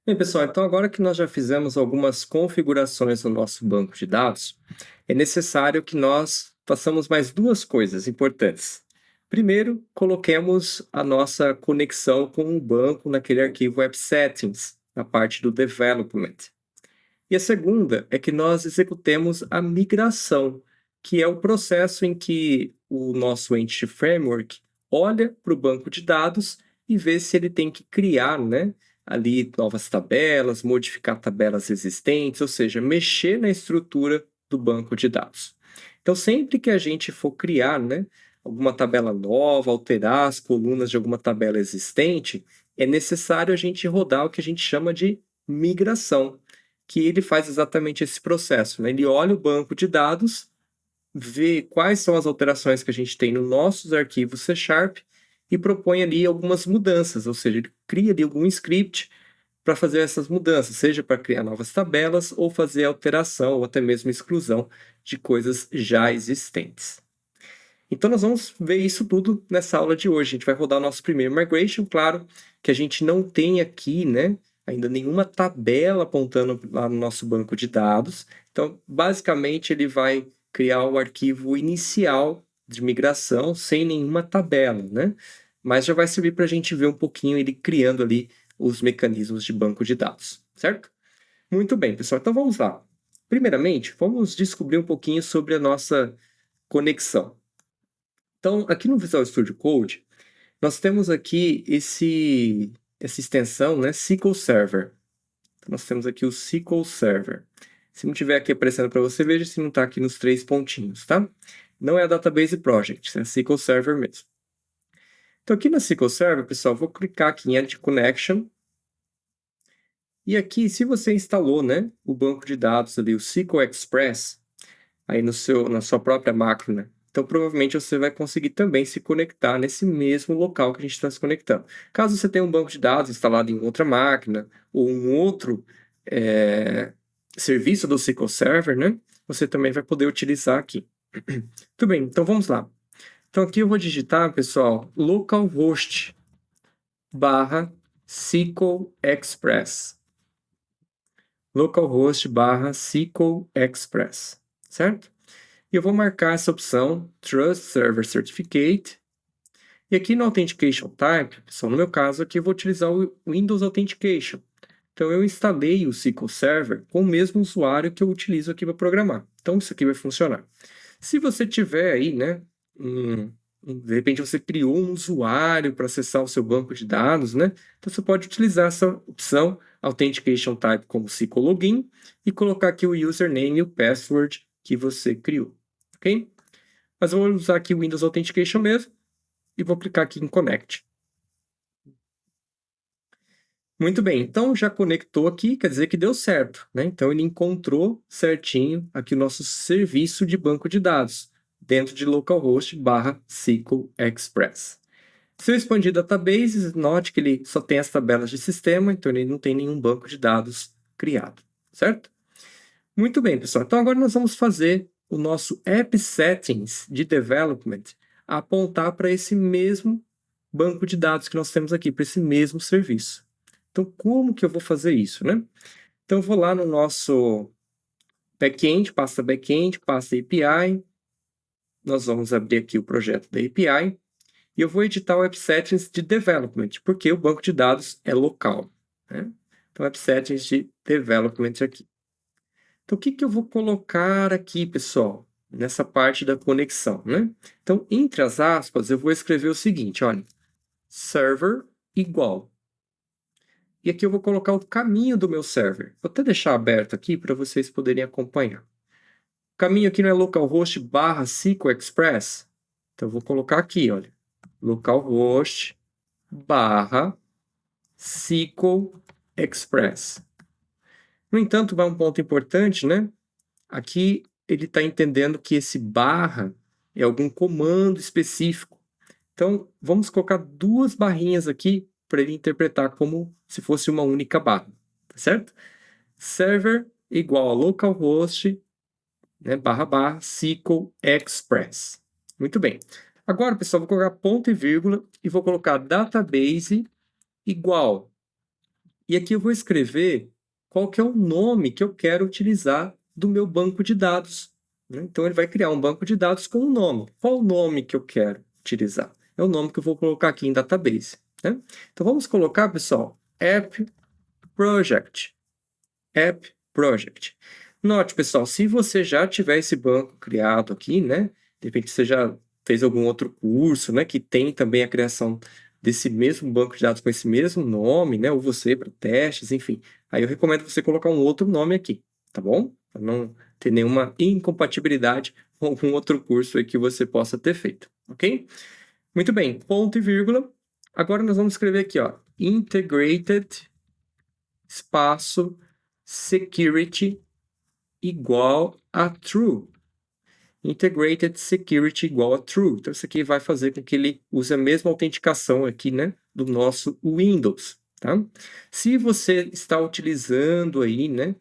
Bem, pessoal, então agora que nós já fizemos algumas configurações no nosso banco de dados, é necessário que nós façamos mais duas coisas importantes. Primeiro, coloquemos a nossa conexão com o banco naquele arquivo App Settings, na parte do Development. E a segunda é que nós executemos a migração, que é o processo em que o nosso Entity Framework olha para o banco de dados e vê se ele tem que criar, ali novas tabelas, modificar tabelas existentes, ou seja, mexer na estrutura do banco de dados. Então, sempre que a gente for criar, alguma tabela nova, alterar as colunas de alguma tabela existente, é necessário a gente rodar o que a gente chama de migração, que ele faz exatamente esse processo, né? Ele olha o banco de dados, vê quais são as alterações que a gente tem nos nossos arquivos C# e propõe ali algumas mudanças, ou seja, ele cria ali algum script para fazer essas mudanças, seja para criar novas tabelas ou fazer alteração ou até mesmo exclusão de coisas já existentes. Então nós vamos ver isso tudo nessa aula de hoje. A gente vai rodar o nosso primeiro migration, claro que a gente não tem aqui, ainda nenhuma tabela apontando lá no nosso banco de dados. Então, basicamente, ele vai criar o arquivo inicial de migração sem nenhuma tabela, Mas já vai servir para a gente ver um pouquinho ele criando ali os mecanismos de banco de dados, certo? Muito bem, pessoal. Então vamos lá. Primeiramente, vamos descobrir um pouquinho sobre a nossa conexão. Então, aqui no Visual Studio Code, nós temos aqui essa extensão, SQL Server. Então, nós temos aqui o SQL Server. Se não estiver aqui aparecendo para você, veja se não está aqui nos 3 pontinhos, tá? Não é a Database Project, é a SQL Server mesmo. Então, aqui na SQL Server, pessoal, vou clicar aqui em Add Connection. E aqui, se você instalou, o banco de dados ali, o SQL Express, aí na sua própria máquina, então provavelmente você vai conseguir também se conectar nesse mesmo local que a gente está se conectando. Caso você tenha um banco de dados instalado em outra máquina ou um outro serviço do SQL Server, você também vai poder utilizar aqui. Tudo bem, então vamos lá. Então aqui eu vou digitar, pessoal, localhost barra SQL Express. Localhost barra SQL Express, certo? E eu vou marcar essa opção Trust Server Certificate. E aqui no Authentication Type, pessoal, no meu caso aqui eu vou utilizar o Windows Authentication. Então eu instalei o SQL Server com o mesmo usuário que eu utilizo aqui para programar. Então isso aqui vai funcionar. Se você tiver aí, de repente você criou um usuário para acessar o seu banco de dados, Então você pode utilizar essa opção Authentication Type como SQL Login e colocar aqui o username e o password que você criou, ok? Mas eu vou usar aqui o Windows Authentication mesmo e vou clicar aqui em Connect. Muito bem, então já conectou aqui, quer dizer que deu certo, Então ele encontrou certinho aqui o nosso serviço de banco de dados dentro de localhost barra SQL Express. Se eu expandir databases, note que ele só tem as tabelas de sistema, então ele não tem nenhum banco de dados criado, certo? Muito bem, pessoal. Então agora nós vamos fazer o nosso App Settings de Development apontar para esse mesmo banco de dados que nós temos aqui, para esse mesmo serviço. Então, como que eu vou fazer isso, Então, eu vou lá no nosso backend, pasta backend, pasta API. Nós vamos abrir aqui o projeto da API. E eu vou editar o App Settings de Development, porque o banco de dados é local, Então, App Settings de Development aqui. Então, o que eu vou colocar aqui, pessoal? Nessa parte da conexão, Então, entre as aspas, eu vou escrever o seguinte, olha. Server igual. E aqui eu vou colocar o caminho do meu server. Vou até deixar aberto aqui para vocês poderem acompanhar. O caminho aqui não é localhost barra SQL Express. Então, eu vou colocar aqui, olha. Localhost barra SQL Express. No entanto, vai um ponto importante, Aqui ele está entendendo que esse barra é algum comando específico. Então, vamos colocar 2 barrinhas aqui para ele interpretar como se fosse uma única barra, tá certo? Server igual a localhost, barra barra SQL Express. Muito bem. Agora, pessoal, vou colocar ponto e vírgula e vou colocar database igual E aqui eu vou escrever qual que é o nome que eu quero utilizar do meu banco de dados, né? Então, ele vai criar um banco de dados com um nome. Qual o nome que eu quero utilizar? É o nome que eu vou colocar aqui em database, né? Então, vamos colocar, pessoal, App Project. App Project. Note, pessoal, se você já tiver esse banco criado aqui, né? De repente você já fez algum outro curso, né? Que tem também a criação desse mesmo banco de dados com esse mesmo nome, né? Ou você para testes, enfim. Aí eu recomendo você colocar um outro nome aqui, tá bom? Para não ter nenhuma incompatibilidade com algum outro curso aí que você possa ter feito, ok? Muito bem, ponto e vírgula. Agora nós vamos escrever aqui, ó, integrated espaço security igual a true. Integrated security igual a true. Então, isso aqui vai fazer com que ele use a mesma autenticação aqui, né, do nosso Windows, tá? Se você está utilizando aí, né,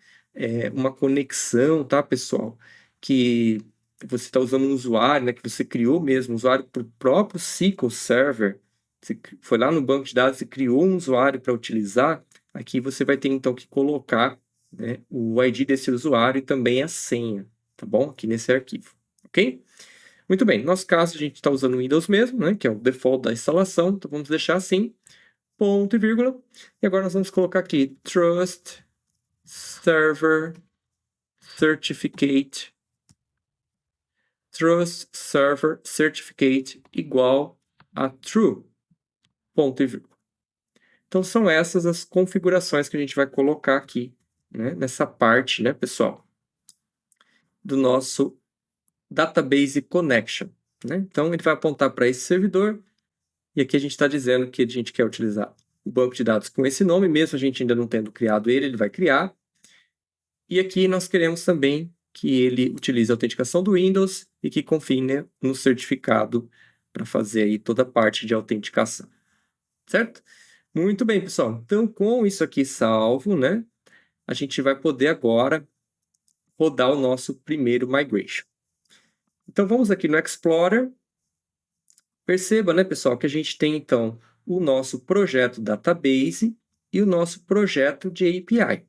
uma conexão, tá, pessoal, que você está usando um usuário, né, que você criou mesmo, um usuário para o próprio SQL Server, você foi lá no banco de dados e criou um usuário para utilizar, aqui você vai ter, então, que colocar, né, o ID desse usuário e também a senha, tá bom? Aqui nesse arquivo, ok? Muito bem, no nosso caso a gente está usando o Windows mesmo, né, que é o default da instalação, então vamos deixar assim, ponto e vírgula, e agora nós vamos colocar aqui Trust Server Certificate, Trust Server Certificate igual a True, ponto e vírgula. Então são essas as configurações que a gente vai colocar aqui, né, nessa parte, né, pessoal, do nosso Database Connection, né? Então ele vai apontar para esse servidor, e aqui a gente está dizendo que a gente quer utilizar o banco de dados com esse nome, mesmo a gente ainda não tendo criado ele, ele vai criar. E aqui nós queremos também que ele utilize a autenticação do Windows e que confie, né, no certificado para fazer aí toda a parte de autenticação, certo? Muito bem, pessoal. Então, com isso aqui salvo, né, a gente vai poder agora rodar o nosso primeiro migration. Então, vamos aqui no Explorer. Perceba, né, pessoal, que a gente tem, então, o nosso projeto Database e o nosso projeto de API.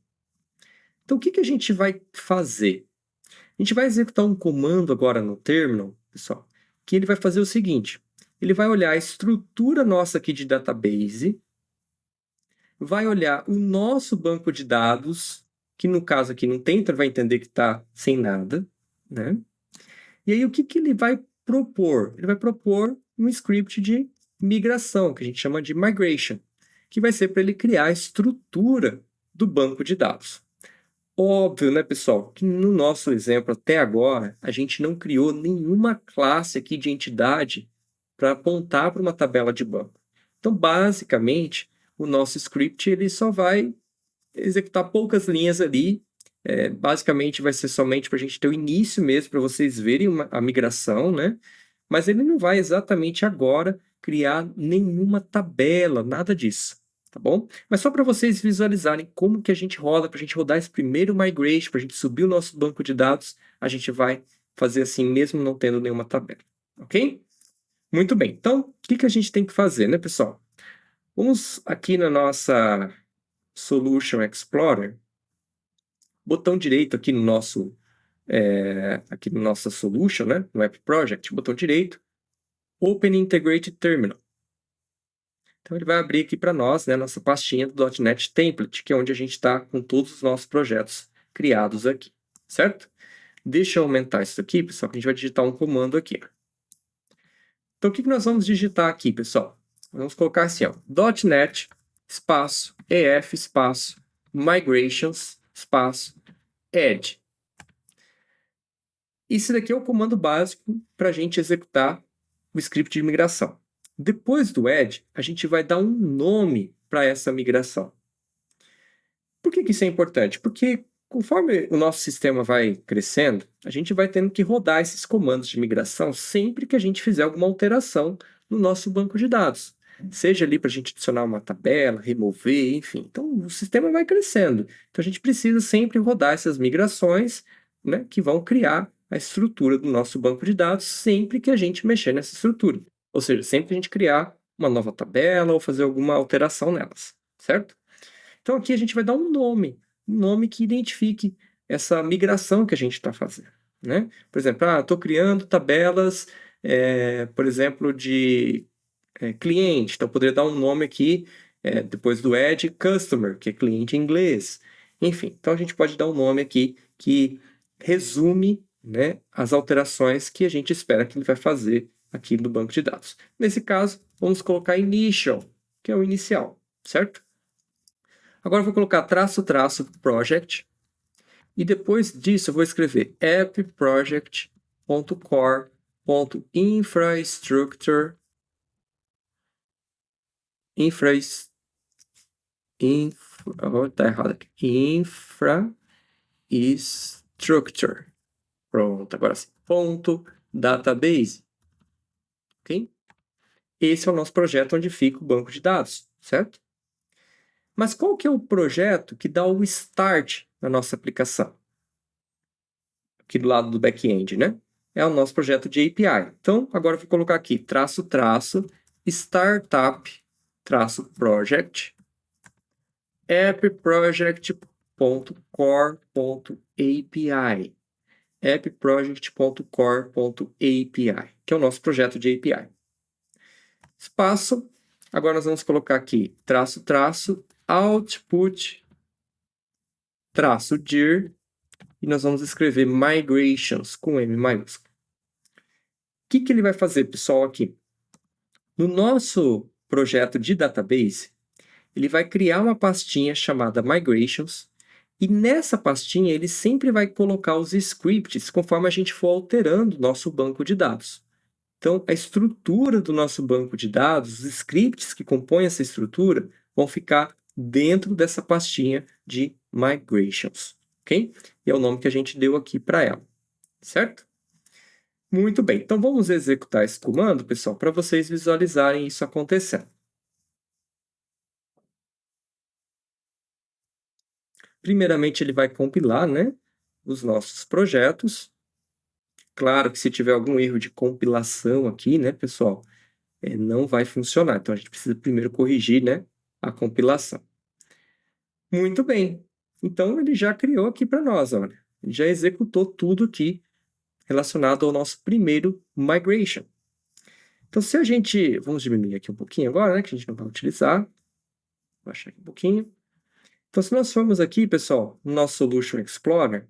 Então, o que a gente vai fazer? A gente vai executar um comando agora no terminal, pessoal, que ele vai fazer o seguinte, ele vai olhar a estrutura nossa aqui de database, vai olhar o nosso banco de dados, que no caso aqui não tem, então ele vai entender que está sem nada, né? E aí o que ele vai propor? Ele vai propor um script de migração, que a gente chama de migration, que vai ser para ele criar a estrutura do banco de dados. Óbvio, né, pessoal, que no nosso exemplo até agora, a gente não criou nenhuma classe aqui de entidade para apontar para uma tabela de banco. Então, basicamente, o nosso script ele só vai executar poucas linhas ali. Basicamente, vai ser somente para a gente ter o início mesmo, para vocês verem a migração, né? Mas ele não vai exatamente agora criar nenhuma tabela, nada disso, tá bom? Mas só para vocês visualizarem como que a gente roda, para a gente rodar esse primeiro migration, para a gente subir o nosso banco de dados, a gente vai fazer assim mesmo não tendo nenhuma tabela, ok? Muito bem, então o que a gente tem que fazer, né, pessoal? Vamos aqui na nossa Solution Explorer, botão direito aqui no nosso aqui no nossa solution, né, no App Project, botão direito, Open Integrated Terminal. Então ele vai abrir aqui para nós, né, nossa pastinha do .NET Template, que é onde a gente está com todos os nossos projetos criados aqui, certo? Deixa eu aumentar isso aqui, pessoal, que a gente vai digitar um comando aqui. Então o que nós vamos digitar aqui, pessoal? Vamos colocar assim, ó, .NET espaço EF espaço migrations espaço add. Esse daqui é o comando básico para a gente executar o script de migração. Depois do add, a gente vai dar um nome para essa migração. Por que isso é importante? Porque conforme o nosso sistema vai crescendo, a gente vai tendo que rodar esses comandos de migração sempre que a gente fizer alguma alteração no nosso banco de dados. Seja ali para a gente adicionar uma tabela, remover, enfim. Então, o sistema vai crescendo. Então, a gente precisa sempre rodar essas migrações, né, que vão criar a estrutura do nosso banco de dados sempre que a gente mexer nessa estrutura. Ou seja, sempre que a gente criar uma nova tabela ou fazer alguma alteração nelas, certo? Então, aqui a gente vai dar um nome que identifique essa migração que a gente está fazendo, né? Por exemplo, estou criando tabelas, por exemplo, de cliente. Então, eu poderia dar um nome aqui, depois do add, customer, que é cliente em inglês. Enfim, então a gente pode dar um nome aqui que resume, né, as alterações que a gente espera que ele vai fazer aqui no banco de dados. Nesse caso, vamos colocar initial, que é o inicial, certo? Agora eu vou colocar -- project, e depois disso eu vou escrever appproject.core.infrastructure tá errado aqui. Infrastructure. Pronto, agora sim. .database. Ok? Esse é o nosso projeto onde fica o banco de dados, certo? Mas qual que é o projeto que dá o start na nossa aplicação? Aqui do lado do back-end, né? É o nosso projeto de API. Então, agora eu vou colocar aqui, startup-project appproject.core.api. appproject.core.api, que é o nosso projeto de API. Espaço. Agora nós vamos colocar aqui output-dir, e nós vamos escrever migrations com M maiúsculo. O que ele vai fazer, pessoal, aqui? No nosso projeto de database, ele vai criar uma pastinha chamada migrations, e nessa pastinha ele sempre vai colocar os scripts conforme a gente for alterando o nosso banco de dados. Então, a estrutura do nosso banco de dados, os scripts que compõem essa estrutura, vão ficar dentro dessa pastinha de migrations, ok? E é o nome que a gente deu aqui para ela, certo? Muito bem, então vamos executar esse comando, pessoal, para vocês visualizarem isso acontecendo. Primeiramente, ele vai compilar, né, os nossos projetos. Claro que se tiver algum erro de compilação aqui, né, pessoal, não vai funcionar. Então, a gente precisa primeiro corrigir, né, a compilação. Muito bem. Então, ele já criou aqui para nós, olha. Ele já executou tudo aqui relacionado ao nosso primeiro migration. Então, se a gente... Vamos diminuir aqui um pouquinho agora, né, que a gente não vai utilizar. Vou baixar aqui um pouquinho. Então, se nós formos aqui, pessoal, no nosso Solution Explorer,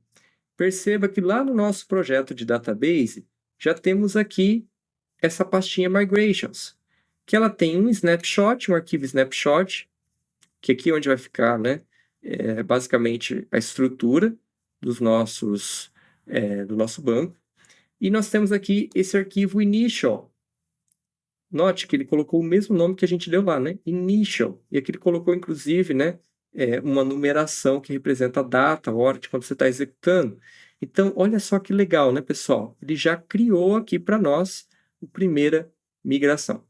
perceba que lá no nosso projeto de database, já temos aqui essa pastinha Migrations, que ela tem um snapshot, um arquivo snapshot, que aqui é onde vai ficar, né, basicamente a estrutura do nosso banco. E nós temos aqui esse arquivo initial. Note que ele colocou o mesmo nome que a gente deu lá, né? Initial. E aqui ele colocou, inclusive, né, uma numeração que representa a data, a hora de quando você está executando. Então, olha só que legal, né, pessoal? Ele já criou aqui para nós a primeira migração.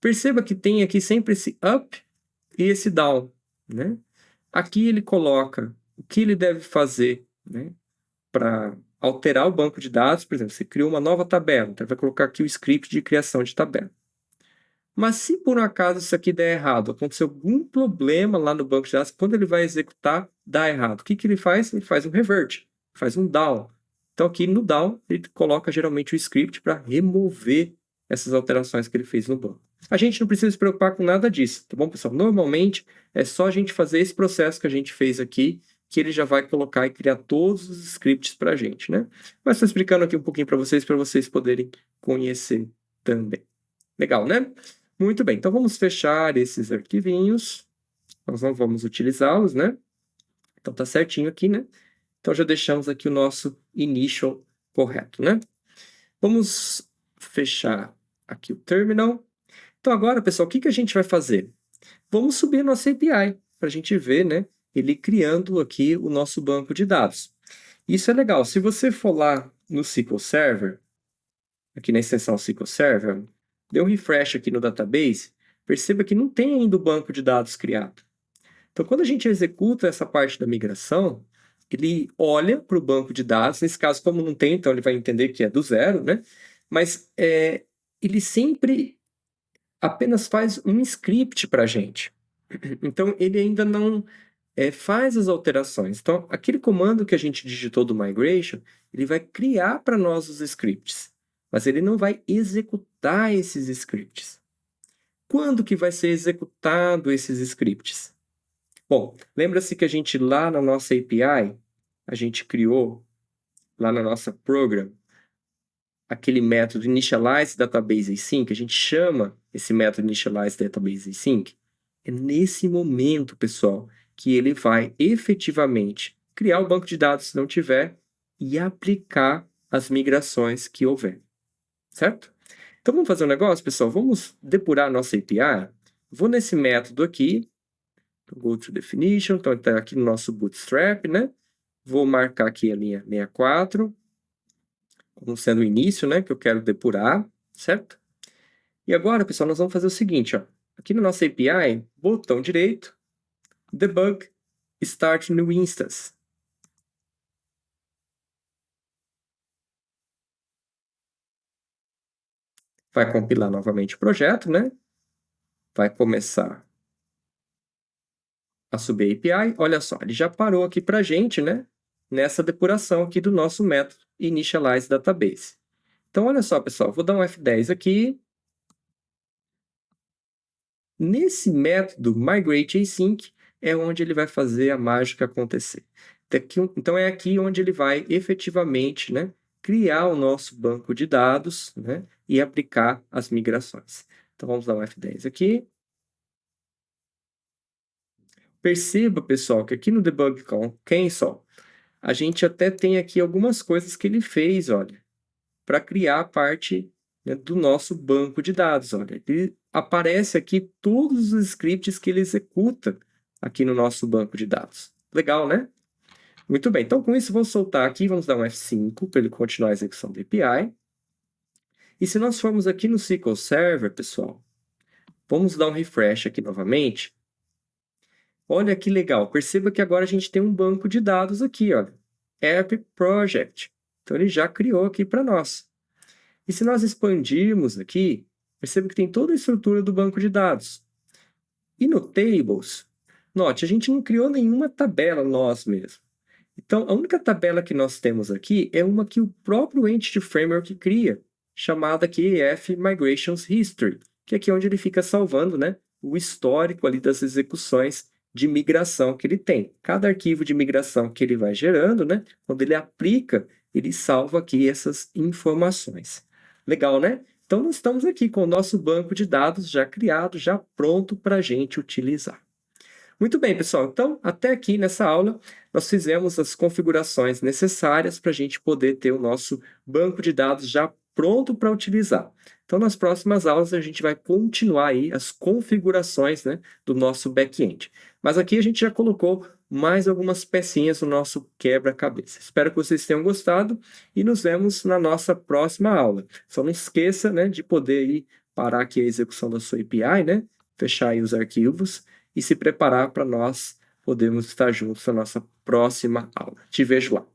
Perceba que tem aqui sempre esse up e esse down, né? Aqui ele coloca o que ele deve fazer, né, para alterar o banco de dados. Por exemplo, você criou uma nova tabela, então vai colocar aqui o script de criação de tabela. Mas se por um acaso isso aqui der errado, aconteceu algum problema lá no banco de dados, quando ele vai executar, dá errado. O que ele faz? Ele faz um revert, faz um down. Então aqui no down, ele coloca geralmente o script para remover essas alterações que ele fez no banco. A gente não precisa se preocupar com nada disso, tá bom, pessoal? Normalmente, é só a gente fazer esse processo que a gente fez aqui, que ele já vai colocar e criar todos os scripts para a gente, né? Mas estou explicando aqui um pouquinho para vocês poderem conhecer também. Legal, né? Muito bem, então vamos fechar esses arquivinhos. Nós não vamos utilizá-los, né? Então tá certinho aqui, né? Então já deixamos aqui o nosso initial correto, né? Vamos fechar aqui o terminal. Então agora, pessoal, o que a gente vai fazer? Vamos subir a nossa API para a gente ver, né, ele criando aqui o nosso banco de dados. Isso é legal. Se você for lá no SQL Server, aqui na extensão SQL Server, dê um refresh aqui no database, perceba que não tem ainda o banco de dados criado. Então, quando a gente executa essa parte da migração, ele olha para o banco de dados. Nesse caso, como não tem, então ele vai entender que é do zero, né? Mas ele sempre apenas faz um script para a gente. Então, ele ainda não faz as alterações. Então, aquele comando que a gente digitou do migration, ele vai criar para nós os scripts, mas ele não vai executar esses scripts. Quando que vai ser executado esses scripts? Bom, lembra-se que a gente lá na nossa API, a gente criou, lá na nossa program, aquele método initialize database async, a gente chama esse método initialize database async. É nesse momento, pessoal, que ele vai efetivamente criar o banco de dados se não tiver e aplicar as migrações que houver, certo? Então vamos fazer um negócio, pessoal? Vamos depurar a nossa API. Vou nesse método aqui, go to definition, então está aqui no nosso bootstrap, né? Vou marcar aqui a linha 64, como sendo o início, né? Que eu quero depurar, certo? E agora, pessoal, nós vamos fazer o seguinte, ó. Aqui na nossa API, botão direito, debug, start new instance. Vai compilar novamente o projeto, né? Vai começar a subir a API. Olha só, ele já parou aqui para a gente, né? Nessa depuração aqui do nosso método initialize database. Então, olha só, pessoal, vou dar um F10 aqui. Nesse método migrate async é onde ele vai fazer a mágica acontecer. Então, é aqui onde ele vai efetivamente, né, criar o nosso banco de dados, né, e aplicar as migrações. Então, vamos dar um F10 aqui. Perceba, pessoal, que aqui no debug console, a gente até tem aqui algumas coisas que ele fez, olha, para criar a parte, né, do nosso banco de dados. Olha, ele aparece aqui todos os scripts que ele executa aqui no nosso banco de dados. Legal, né? Muito bem, então com isso vou soltar aqui, vamos dar um F5 para ele continuar a execução da API. E se nós formos aqui no SQL Server, pessoal, vamos dar um refresh aqui novamente. Olha que legal, perceba que agora a gente tem um banco de dados aqui, olha, App Project. Então ele já criou aqui para nós. E se nós expandirmos aqui, perceba que tem toda a estrutura do banco de dados. E no Tables, note, a gente não criou nenhuma tabela nós mesmos. Então, a única tabela que nós temos aqui é uma que o próprio Entity Framework cria, chamada aqui EF Migrations History, que é aqui onde ele fica salvando, né, o histórico ali das execuções de migração que ele tem. Cada arquivo de migração que ele vai gerando, né, quando ele aplica, ele salva aqui essas informações. Legal, né? Então, nós estamos aqui com o nosso banco de dados já criado, já pronto para a gente utilizar. Muito bem, pessoal. Então, até aqui nessa aula, nós fizemos as configurações necessárias para a gente poder ter o nosso banco de dados já pronto para utilizar. Então, nas próximas aulas, a gente vai continuar aí as configurações, né, do nosso back-end. Mas aqui a gente já colocou mais algumas pecinhas no nosso quebra-cabeça. Espero que vocês tenham gostado e nos vemos na nossa próxima aula. Só não esqueça, né, de poder aí parar aqui a execução da sua API, né, fechar aí os arquivos e se preparar para nós podermos estar juntos na nossa próxima aula. Te vejo lá.